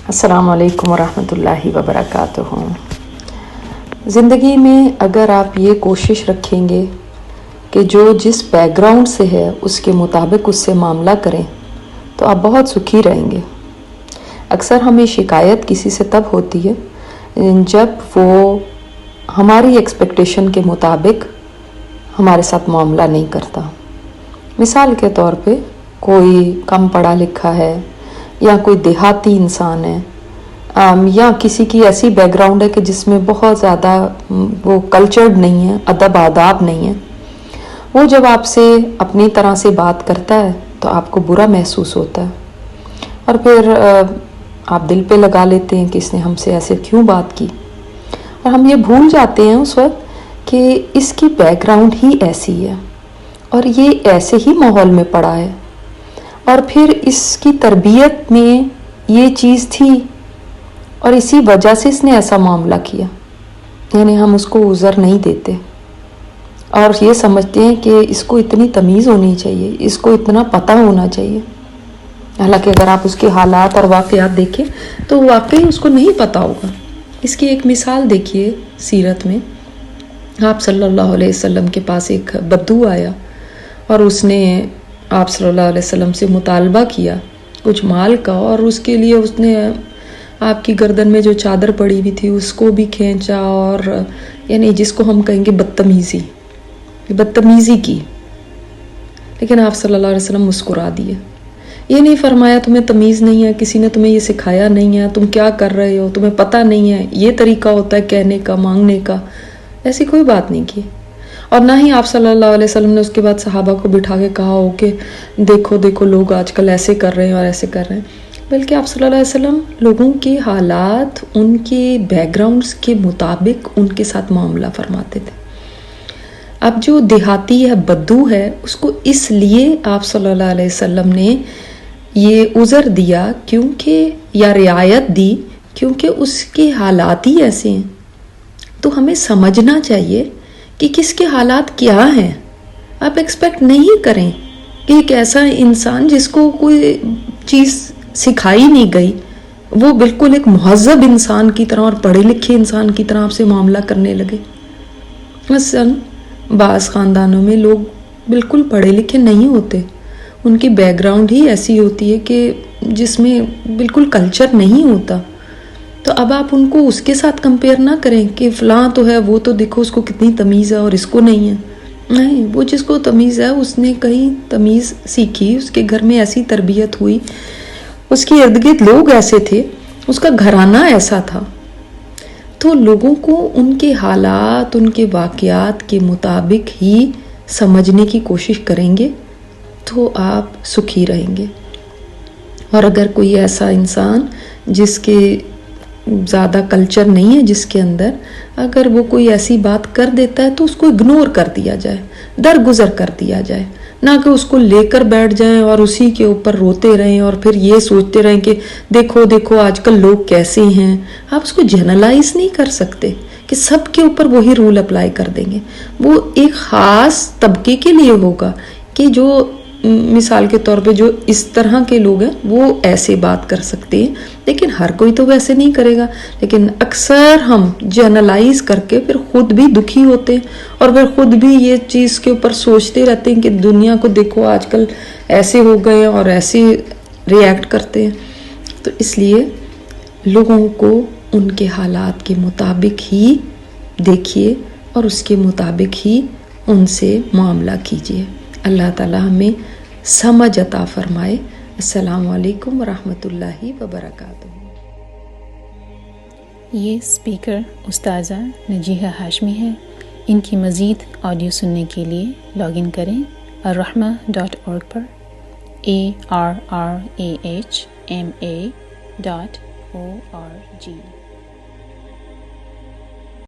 अस्सलाम वालेकुम वरहमतुल्लाहि वबरकातुहू। ज़िंदगी में अगर आप ये कोशिश रखेंगे कि जो जिस बैकग्राउंड से है उसके मुताबिक उससे मामला करें तो आप बहुत सुखी रहेंगे। अक्सर हमें शिकायत किसी से तब होती है जब वो हमारी एक्सपेक्टेशन के मुताबिक हमारे साथ मामला नहीं करता। मिसाल के तौर पे कोई कम पढ़ा लिखा है या कोई देहाती इंसान है या किसी की ऐसी बैकग्राउंड है कि जिसमें बहुत ज़्यादा वो कल्चर्ड नहीं है, अदब आदाब नहीं है। वो जब आपसे अपनी तरह से बात करता है तो आपको बुरा महसूस होता है और फिर आप दिल पे लगा लेते हैं कि इसने हमसे ऐसे क्यों बात की, और हम ये भूल जाते हैं उस वक्त कि इसकी बैकग्राउंड ही ऐसी है और ये ऐसे ही माहौल में पड़ा है और फिर इसकी तरबियत में ये चीज़ थी और इसी वजह से इसने ऐसा मामला किया। यानी हम उसको उज़र नहीं देते और ये समझते हैं कि इसको इतनी तमीज़ होनी चाहिए, इसको इतना पता होना चाहिए। हालांकि अगर आप उसके हालात और वाक़यात देखें तो वाकई उसको नहीं पता होगा। इसकी एक मिसाल देखिए, सीरत में आप सल्लल्लाहु अलैहि वसल्लम के पास एक बद्दू आया और उसने आप सल्लल्लाहु अलैहि वसल्लम से मुतालबा किया कुछ माल का, और उसके लिए उसने आपकी गर्दन में जो चादर पड़ी हुई थी उसको भी खींचा और यानी जिसको हम कहेंगे बदतमीज़ी की। लेकिन आप सल्लल्लाहु अलैहि वसल्लम मुस्कुरा दिए। ये नहीं फरमाया तुम्हें तमीज़ नहीं है, किसी ने तुम्हें ये सिखाया नहीं है, तुम क्या कर रहे हो, तुम्हें पता नहीं है, ये तरीका होता है कहने का, मांगने का। ऐसी कोई बात नहीं की। और ना ही आप सल्लल्लाहु अलैहि वसल्लम ने उसके बाद सहाबा को बिठा के कहा हो कि देखो देखो लोग आजकल ऐसे कर रहे हैं और ऐसे कर रहे हैं, बल्कि आप सल्लल्लाहु अलैहि वसल्लम लोगों के हालात, उनके बैकग्राउंड्स के मुताबिक उनके साथ मामला फरमाते थे। अब जो देहाती है, बद्दू है, उसको इसलिए आप सल्लल्लाहु अलैहि वसल्लम ने ये उज़र दिया क्योंकि या रियायत दी क्योंकि उसके हालात ही ऐसे हैं। तो हमें समझना चाहिए कि किसके हालात क्या हैं। आप एक्सपेक्ट नहीं करें कि एक ऐसा इंसान जिसको कोई चीज़ सिखाई नहीं गई, वो बिल्कुल एक मुहज़्ज़ब इंसान की तरह और पढ़े लिखे इंसान की तरह आपसे मामला करने लगे। मसलन बाज़ ख़ानदानों में लोग बिल्कुल पढ़े लिखे नहीं होते, उनकी बैकग्राउंड ही ऐसी होती है कि जिसमें बिल्कुल कल्चर नहीं होता। तो अब आप उनको उसके साथ कंपेयर ना करें कि फ़लाँ तो है, वो तो देखो उसको कितनी तमीज़ है और इसको नहीं है। नहीं, वो जिसको तमीज़ है उसने कहीं तमीज़ सीखी, उसके घर में ऐसी तरबियत हुई, उसके इर्द गिर्द लोग ऐसे थे, उसका घराना ऐसा था। तो लोगों को उनके हालात, उनके वाक़यात के मुताबिक ही समझने की कोशिश करेंगे तो आप सुखी रहेंगे। और अगर कोई ऐसा इंसान जिसके ज़्यादा कल्चर नहीं है, जिसके अंदर अगर वो कोई ऐसी बात कर देता है तो उसको इग्नोर कर दिया जाए, दरगुजर कर दिया जाए, ना कि उसको लेकर बैठ जाएं और उसी के ऊपर रोते रहें और फिर ये सोचते रहें कि देखो देखो आजकल लोग कैसे हैं। आप उसको जनरलाइज नहीं कर सकते कि सब के ऊपर वही रूल अप्लाई कर देंगे। वो एक ख़ास तबके के लिए होगा कि जो मिसाल के तौर पे जो इस तरह के लोग हैं वो ऐसे बात कर सकते हैं, लेकिन हर कोई तो वैसे नहीं करेगा। लेकिन अक्सर हम जनरलाइज करके फिर खुद भी दुखी होते हैं और फिर खुद भी ये चीज़ के ऊपर सोचते रहते हैं कि दुनिया को देखो आजकल ऐसे हो गए हैं और ऐसे रिएक्ट करते हैं। तो इसलिए लोगों को उनके हालात के मुताबिक ही देखिए और उसके मुताबिक ही उनसे मामला कीजिए। अल्लाह ताला हमें समझ अता फरमाए। अस्सलामु अलैकुम वरहमतुल्लाहि वबरकातुहू। ये स्पीकर उस्ताज़ा नजीहा हाशमी है। इनकी मज़ीद ऑडियो सुनने के लिए लॉगिन करें arrahma.org पर arrahma.org।